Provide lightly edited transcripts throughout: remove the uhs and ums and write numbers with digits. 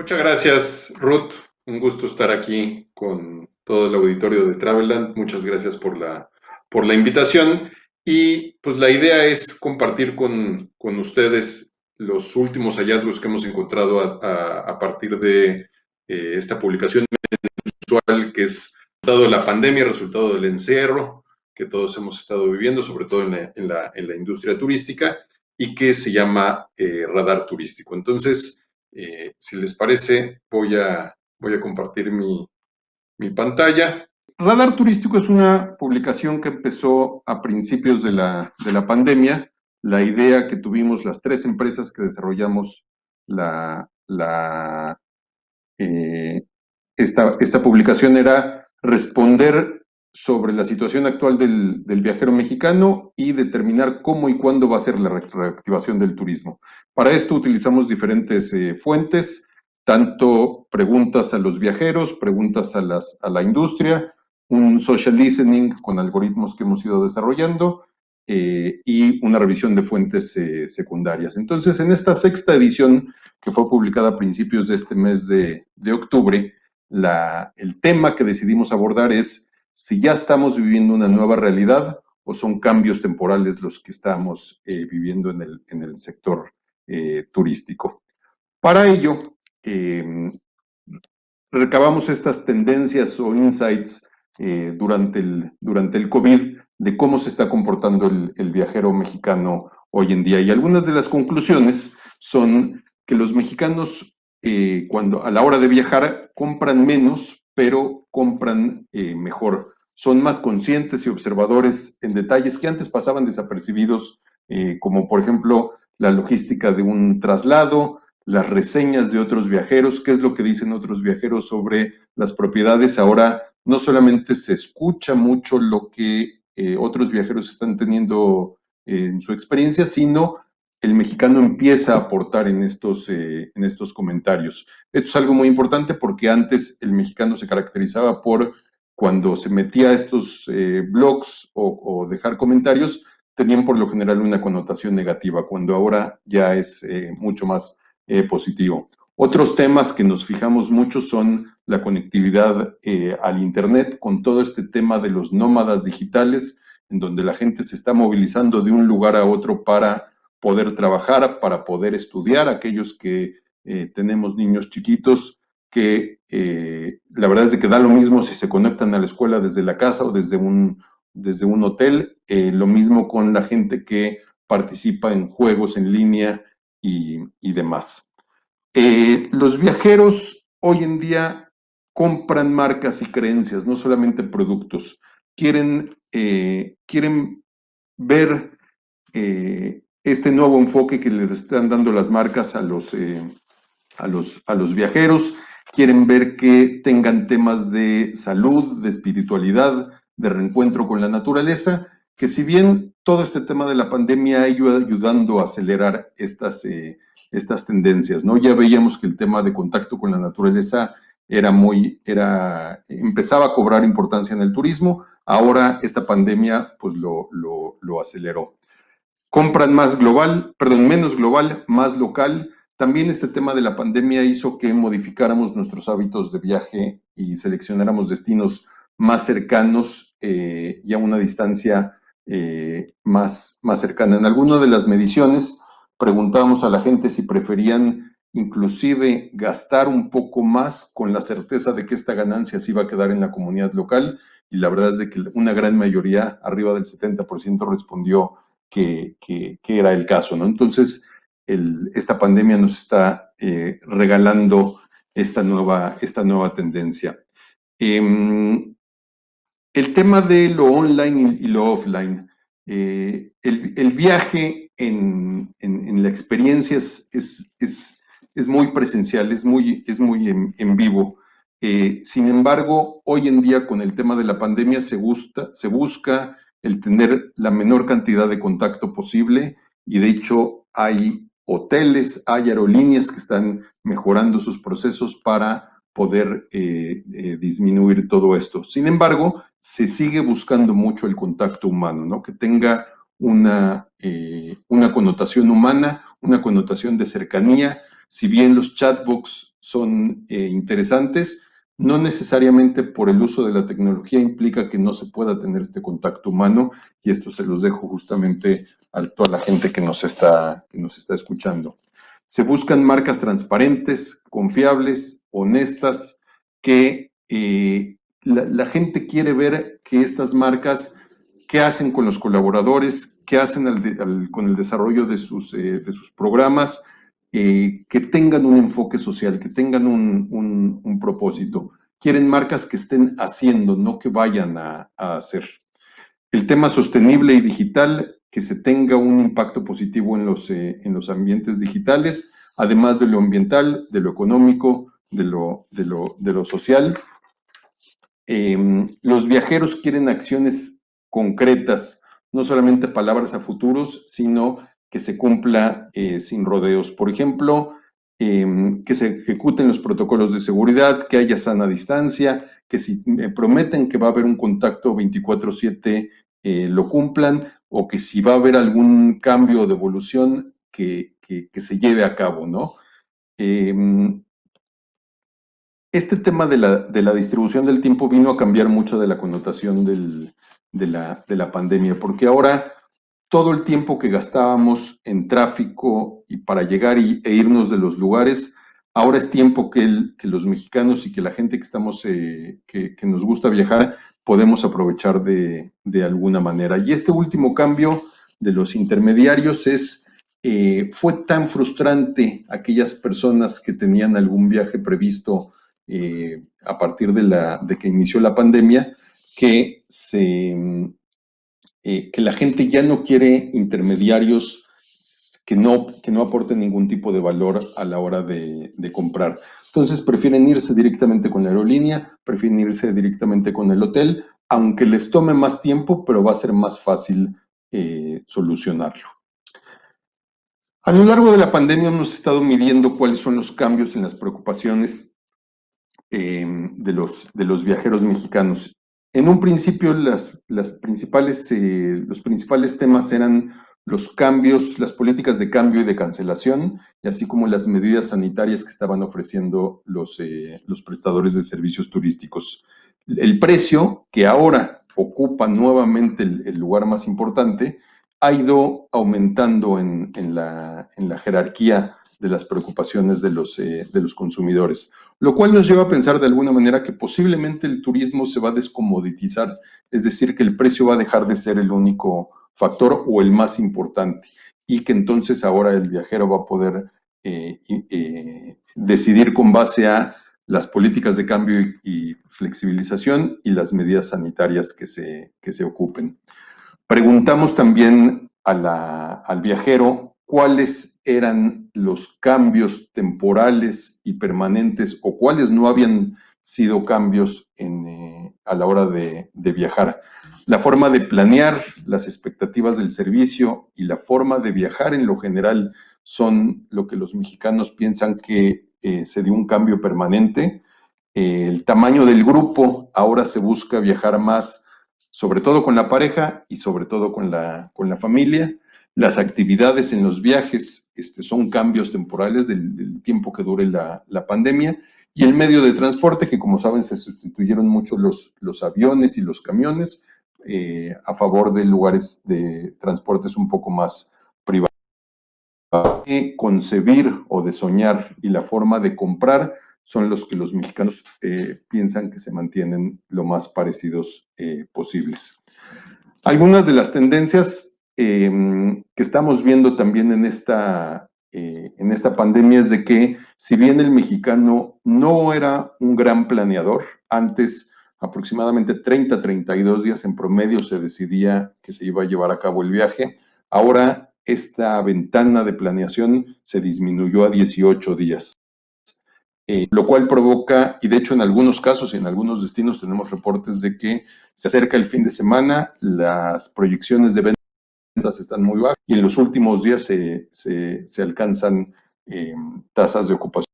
Muchas gracias, Ruth. Un gusto estar aquí con todo el auditorio de Traveland. Muchas gracias por la invitación. Y pues la idea es compartir con ustedes los últimos hallazgos que hemos encontrado a partir de esta publicación mensual que es resultado de la pandemia, resultado del encierro que todos hemos estado viviendo, sobre todo en la industria turística, y que se llama Radar Turístico. Entonces, si les parece, voy a compartir mi pantalla. Radar Turístico es una publicación que empezó a principios de la pandemia. La idea que tuvimos las tres empresas que desarrollamos esta publicación era responder sobre la situación actual del viajero mexicano y determinar cómo y cuándo va a ser la reactivación del turismo. Para esto utilizamos diferentes fuentes, tanto preguntas a los viajeros, preguntas a la industria, un social listening con algoritmos que hemos ido desarrollando y una revisión de fuentes secundarias. Entonces, en esta sexta edición, que fue publicada a principios de este mes de octubre, el tema que decidimos abordar es si ya estamos viviendo una nueva realidad o son cambios temporales los que estamos viviendo en el sector turístico. Para ello, recabamos estas tendencias o insights durante el COVID de cómo se está comportando el viajero mexicano hoy en día. Y algunas de las conclusiones son que los mexicanos, cuando a la hora de viajar, compran menos, pero compran mejor. Son más conscientes y observadores en detalles que antes pasaban desapercibidos, como por ejemplo la logística de un traslado, las reseñas de otros viajeros, qué es lo que dicen otros viajeros sobre las propiedades. Ahora no solamente se escucha mucho lo que otros viajeros están teniendo en su experiencia, sino el mexicano empieza a aportar en estos comentarios. Esto es algo muy importante porque antes el mexicano se caracterizaba por cuando se metía a estos blogs o dejar comentarios, tenían por lo general una connotación negativa, cuando ahora ya es mucho más positivo. Otros temas que nos fijamos mucho son la conectividad al Internet, con todo este tema de los nómadas digitales, en donde la gente se está movilizando de un lugar a otro para poder trabajar, para poder estudiar, aquellos que tenemos niños chiquitos, que la verdad es de que da lo mismo si se conectan a la escuela desde la casa o desde un hotel, lo mismo con la gente que participa en juegos en línea y demás. Los viajeros hoy en día compran marcas y creencias, no solamente productos. Quieren ver este nuevo enfoque que le están dando las marcas a los viajeros. Quieren ver que tengan temas de salud, de espiritualidad, de reencuentro con la naturaleza, que si bien todo este tema de la pandemia ha ido ayudando a acelerar estas tendencias, ¿no? Ya veíamos que el tema de contacto con la naturaleza empezaba a cobrar importancia en el turismo, ahora esta pandemia pues lo aceleró. Compran menos global, más local. También este tema de la pandemia hizo que modificáramos nuestros hábitos de viaje y seleccionáramos destinos más cercanos y a una distancia más cercana. En alguna de las mediciones preguntábamos a la gente si preferían inclusive gastar un poco más con la certeza de que esta ganancia se iba a quedar en la comunidad local, y la verdad es de que una gran mayoría, arriba del 70%, respondió que era el caso, ¿no? Entonces, esta pandemia nos está regalando esta nueva tendencia. El tema de lo online y lo offline, el viaje en la experiencia es muy presencial, es muy en vivo. Sin embargo, hoy en día con el tema de la pandemia se busca el tener la menor cantidad de contacto posible, y de hecho hay hoteles, hay aerolíneas que están mejorando sus procesos para poder disminuir todo esto. Sin embargo, se sigue buscando mucho el contacto humano, ¿no? Que tenga una connotación humana, una connotación de cercanía. Si bien los chatbots son interesantes. No necesariamente por el uso de la tecnología implica que no se pueda tener este contacto humano, y esto se los dejo justamente a toda la gente que nos está escuchando. Se buscan marcas transparentes, confiables, honestas, que la gente quiere ver que estas marcas, qué hacen con los colaboradores, qué hacen con el desarrollo de sus programas, que tengan un enfoque social, que tengan un propósito. Quieren marcas que estén haciendo, no que vayan a hacer. El tema sostenible y digital, que se tenga un impacto positivo en los ambientes digitales, además de lo ambiental, de lo económico, de lo social. Los viajeros quieren acciones concretas, no solamente palabras a futuros, sino que se cumpla sin rodeos. Por ejemplo, que se ejecuten los protocolos de seguridad, que haya sana distancia, que si prometen que va a haber un contacto 24/7, lo cumplan, o que si va a haber algún cambio de evolución, que se lleve a cabo, ¿no? Este tema de la distribución del tiempo vino a cambiar mucho de la connotación de la pandemia, porque ahora todo el tiempo que gastábamos en tráfico y para llegar e irnos de los lugares, ahora es tiempo que los mexicanos y que la gente que estamos, que nos gusta viajar, podemos aprovechar de alguna manera. Y este último cambio de los intermediarios fue tan frustrante aquellas personas que tenían algún viaje previsto a partir de que inició la pandemia, que que la gente ya no quiere intermediarios que no aporten ningún tipo de valor a la hora de comprar. Entonces prefieren irse directamente con la aerolínea, prefieren irse directamente con el hotel, aunque les tome más tiempo, pero va a ser más fácil solucionarlo. A lo largo de la pandemia hemos estado midiendo cuáles son los cambios en las preocupaciones de los viajeros mexicanos. En un principio, los principales temas eran los cambios, las políticas de cambio y de cancelación, y así como las medidas sanitarias que estaban ofreciendo los prestadores de servicios turísticos. El precio, que ahora ocupa nuevamente el lugar más importante, ha ido aumentando en la jerarquía de las preocupaciones de los consumidores, lo cual nos lleva a pensar de alguna manera que posiblemente el turismo se va a descomoditizar, es decir, que el precio va a dejar de ser el único factor o el más importante, y que entonces ahora el viajero va a poder decidir con base a las políticas de cambio y flexibilización y las medidas sanitarias que se ocupen. Preguntamos también al viajero cuáles eran los cambios temporales y permanentes, o cuáles no habían sido cambios a la hora de viajar. La forma de planear, las expectativas del servicio y la forma de viajar en lo general son lo que los mexicanos piensan que se dio un cambio permanente. El tamaño del grupo, ahora se busca viajar más, sobre todo con la pareja y sobre todo con la familia. Las actividades en los viajes son cambios temporales del tiempo que dure la pandemia. Y el medio de transporte, que como saben se sustituyeron mucho los aviones y los camiones a favor de lugares de transportes un poco más privados. De concebir o de soñar y la forma de comprar son los que los mexicanos piensan que se mantienen lo más parecidos posibles. Algunas de las tendencias que estamos viendo también en esta pandemia es de que, si bien el mexicano no era un gran planeador, antes aproximadamente 30-32 días en promedio se decidía que se iba a llevar a cabo el viaje, ahora esta ventana de planeación se disminuyó a 18 días. Lo cual provoca, y de hecho en algunos casos y en algunos destinos tenemos reportes de que se acerca el fin de semana, las proyecciones de ventas están muy bajas y en los últimos días se alcanzan tasas de ocupación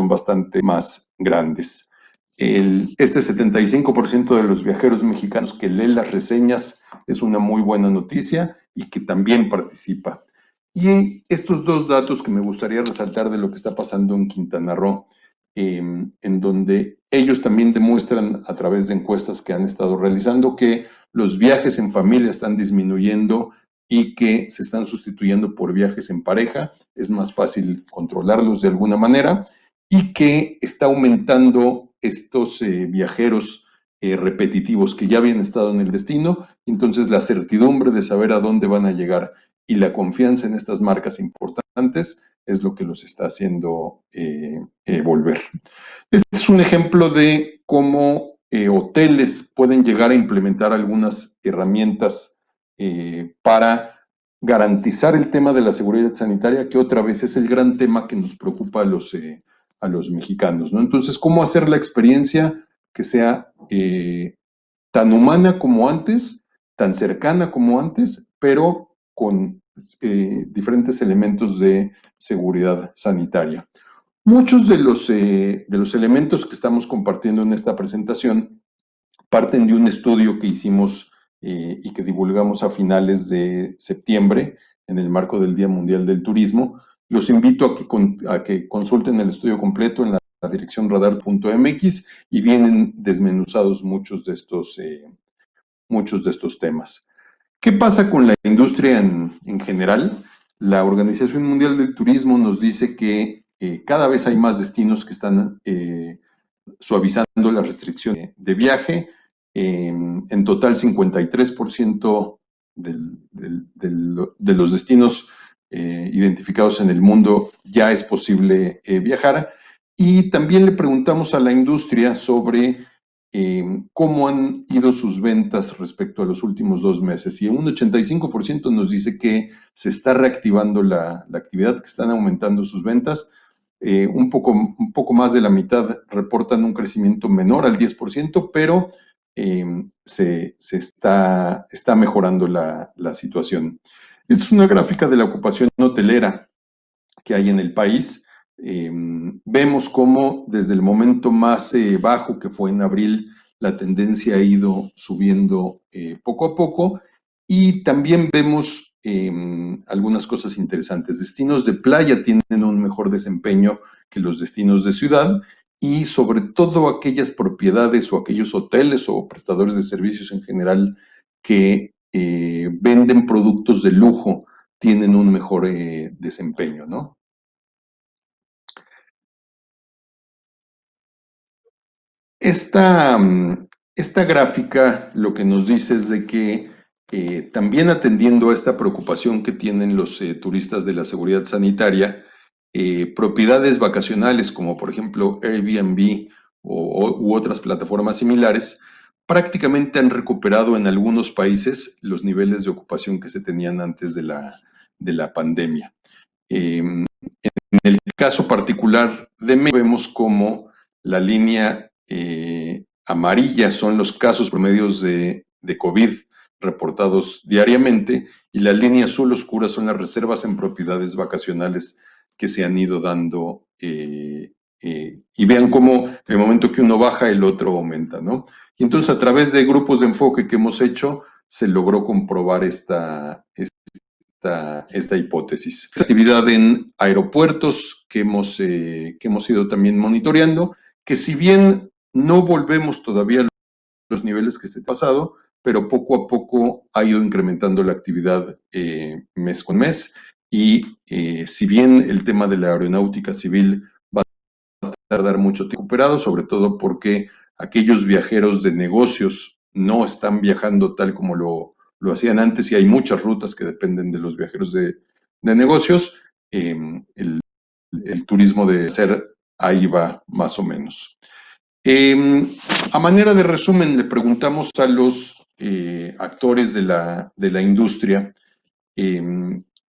bastante más grandes. Este 75% de los viajeros mexicanos que leen las reseñas es una muy buena noticia y que también participa. Y estos dos datos que me gustaría resaltar de lo que está pasando en Quintana Roo. en donde ellos también demuestran a través de encuestas que han estado realizando que los viajes en familia están disminuyendo y que se están sustituyendo por viajes en pareja, es más fácil controlarlos de alguna manera, y que está aumentando estos viajeros repetitivos que ya habían estado en el destino, entonces la certidumbre de saber a dónde van a llegar y la confianza en estas marcas importantes es lo que los está haciendo volver. Este es un ejemplo de cómo hoteles pueden llegar a implementar algunas herramientas para garantizar el tema de la seguridad sanitaria, que otra vez es el gran tema que nos preocupa a los mexicanos, ¿no? Entonces, ¿cómo hacer la experiencia que sea tan humana como antes, tan cercana como antes, pero con diferentes elementos de seguridad sanitaria? Muchos de los elementos que estamos compartiendo en esta presentación parten de un estudio que hicimos y que divulgamos a finales de septiembre en el marco del Día Mundial del Turismo. Los invito a que consulten el estudio completo en la dirección radar.mx y vienen desmenuzados muchos de estos temas. ¿Qué pasa con la industria en general? La Organización Mundial del Turismo nos dice que cada vez hay más destinos que están suavizando las restricciones de viaje. En total, 53% de los destinos identificados en el mundo ya es posible viajar. Y también le preguntamos a la industria sobre cómo han ido sus ventas respecto a los últimos 2 meses. Y un 85% nos dice que se está reactivando la actividad, que están aumentando sus ventas. Un poco más de la mitad reportan un crecimiento menor al 10%, pero está mejorando la situación. Esta es una gráfica de la ocupación hotelera que hay en el país. Vemos cómo desde el momento más bajo, que fue en abril, la tendencia ha ido subiendo poco a poco, y también vemos algunas cosas interesantes. Destinos de playa tienen un mejor desempeño que los destinos de ciudad, y sobre todo aquellas propiedades o aquellos hoteles o prestadores de servicios en general que venden productos de lujo tienen un mejor desempeño, ¿no? Esta, esta gráfica lo que nos dice es de que también atendiendo a esta preocupación que tienen los turistas de la seguridad sanitaria, propiedades vacacionales como por ejemplo Airbnb u otras plataformas similares, prácticamente han recuperado en algunos países los niveles de ocupación que se tenían antes de la pandemia. En el caso particular de México, vemos como la línea amarilla son los casos promedios de COVID reportados diariamente, y la línea azul oscura son las reservas en propiedades vacacionales que se han ido dando. Y vean cómo en el momento que uno baja, el otro aumenta, ¿no? Y entonces, a través de grupos de enfoque que hemos hecho, se logró comprobar esta hipótesis. Actividad en aeropuertos que hemos ido también monitoreando, que si bien no volvemos todavía a los niveles que se han pasado, pero poco a poco ha ido incrementando la actividad mes con mes. Y si bien el tema de la aeronáutica civil va a tardar mucho tiempo recuperado, sobre todo porque aquellos viajeros de negocios no están viajando tal como lo hacían antes, y hay muchas rutas que dependen de los viajeros de negocios. El turismo de ser ahí va más o menos. A manera de resumen, le preguntamos a los actores de la industria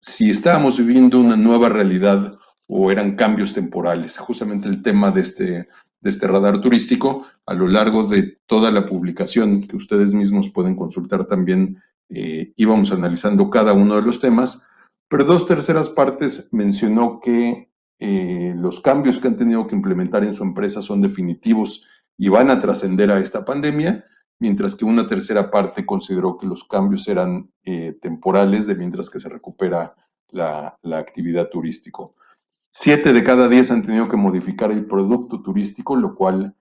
si estábamos viviendo una nueva realidad o eran cambios temporales. Justamente el tema de este radar turístico, a lo largo de toda la publicación, que ustedes mismos pueden consultar también, íbamos analizando cada uno de los temas, pero 2/3 mencionó que los cambios que han tenido que implementar en su empresa son definitivos y van a trascender a esta pandemia, mientras que 1/3 consideró que los cambios eran temporales, de mientras que se recupera la actividad turístico. 7 de cada 10 han tenido que modificar el producto turístico, lo cual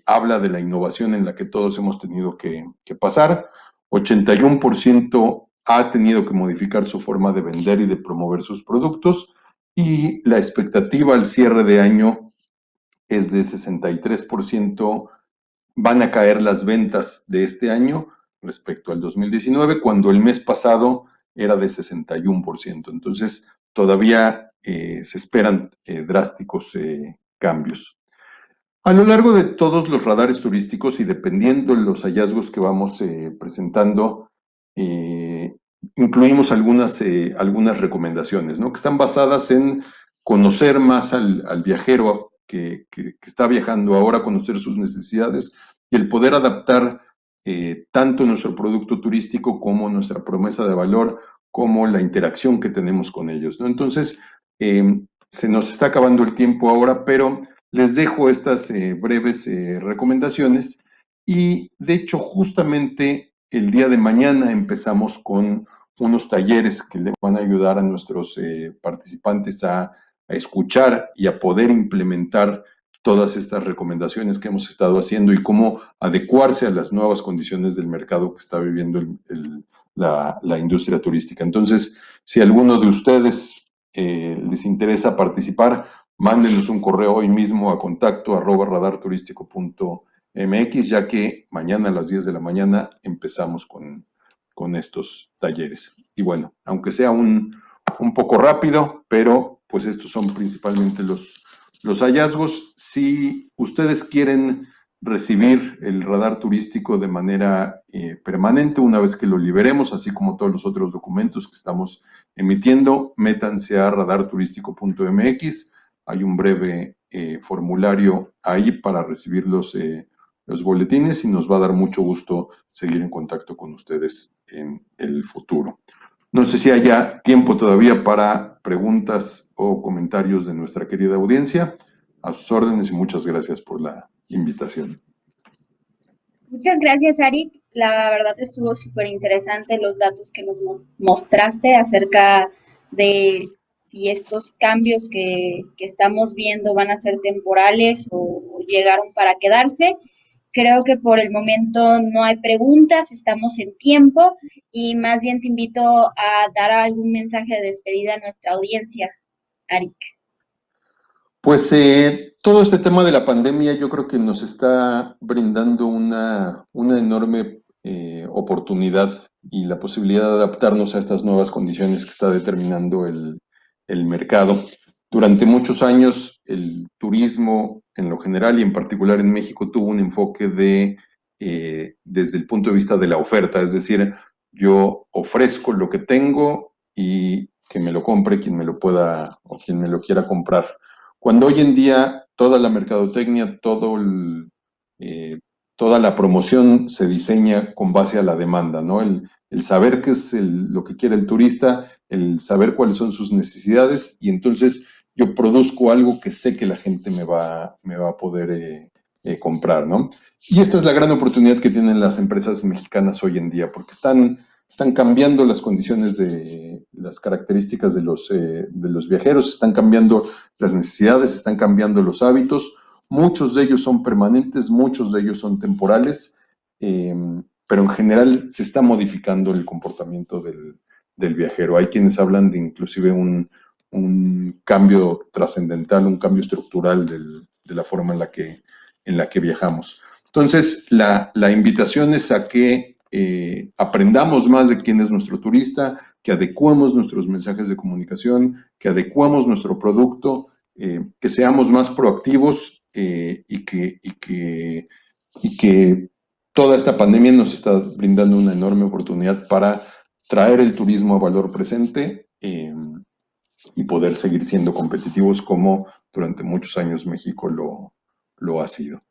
habla de la innovación en la que todos hemos tenido que pasar. 81% ha tenido que modificar su forma de vender y de promover sus productos, y la expectativa al cierre de año es de 63%. Van a caer las ventas de este año respecto al 2019, cuando el mes pasado era de 61%. Entonces, todavía se esperan drásticos cambios. A lo largo de todos los radares turísticos y dependiendo de los hallazgos que vamos presentando, eh, incluimos algunas recomendaciones, ¿no? Que están basadas en conocer más al viajero que está viajando ahora, conocer sus necesidades y el poder adaptar tanto nuestro producto turístico como nuestra promesa de valor, como la interacción que tenemos con ellos, ¿no? Entonces, se nos está acabando el tiempo ahora, pero les dejo estas breves recomendaciones y de hecho justamente el día de mañana empezamos con unos talleres que le van a ayudar a nuestros participantes a escuchar y a poder implementar todas estas recomendaciones que hemos estado haciendo y cómo adecuarse a las nuevas condiciones del mercado que está viviendo la industria turística. Entonces, si alguno de ustedes les interesa participar, mándenos un correo hoy mismo a contacto@radarturístico.mx, ya que mañana a las 10 de la mañana empezamos con estos talleres. Y bueno, aunque sea un poco rápido, pero pues estos son principalmente los hallazgos. Si ustedes quieren recibir el radar turístico de manera permanente, una vez que lo liberemos, así como todos los otros documentos que estamos emitiendo, métanse a radarturístico.mx. Hay un breve formulario ahí para recibir los boletines y nos va a dar mucho gusto seguir en contacto con ustedes en el futuro. No sé si haya tiempo todavía para preguntas o comentarios de nuestra querida audiencia. A sus órdenes y muchas gracias por la invitación. Muchas gracias, Arik. La verdad estuvo súper interesante los datos que nos mostraste acerca de si estos cambios que estamos viendo van a ser temporales o llegaron para quedarse. Creo que por el momento no hay preguntas, estamos en tiempo y más bien te invito a dar algún mensaje de despedida a nuestra audiencia, Arik. Pues todo este tema de la pandemia yo creo que nos está brindando una enorme oportunidad y la posibilidad de adaptarnos a estas nuevas condiciones que está determinando el mercado. Durante muchos años el turismo en lo general y en particular en México tuvo un enfoque desde el punto de vista de la oferta, es decir, yo ofrezco lo que tengo y que me lo compre quien me lo pueda o quien me lo quiera comprar. Cuando hoy en día toda la mercadotecnia, eh, toda la promoción se diseña con base a la demanda, ¿no? El saber qué es lo que quiere el turista, el saber cuáles son sus necesidades y entonces yo produzco algo que sé que la gente me va a poder comprar, ¿no? Y esta es la gran oportunidad que tienen las empresas mexicanas hoy en día, porque están cambiando las condiciones de las características de los viajeros, están cambiando las necesidades, están cambiando los hábitos, muchos de ellos son permanentes, muchos de ellos son temporales, eh, pero en general se está modificando el comportamiento del viajero. Hay quienes hablan de inclusive un cambio trascendental, un cambio estructural de la forma en la que viajamos. Entonces, la invitación es a que aprendamos más de quién es nuestro turista, que adecuemos nuestros mensajes de comunicación, que adecuemos nuestro producto, que seamos más proactivos y que toda esta pandemia nos está brindando una enorme oportunidad para traer el turismo a valor presente y poder seguir siendo competitivos como durante muchos años México lo ha sido.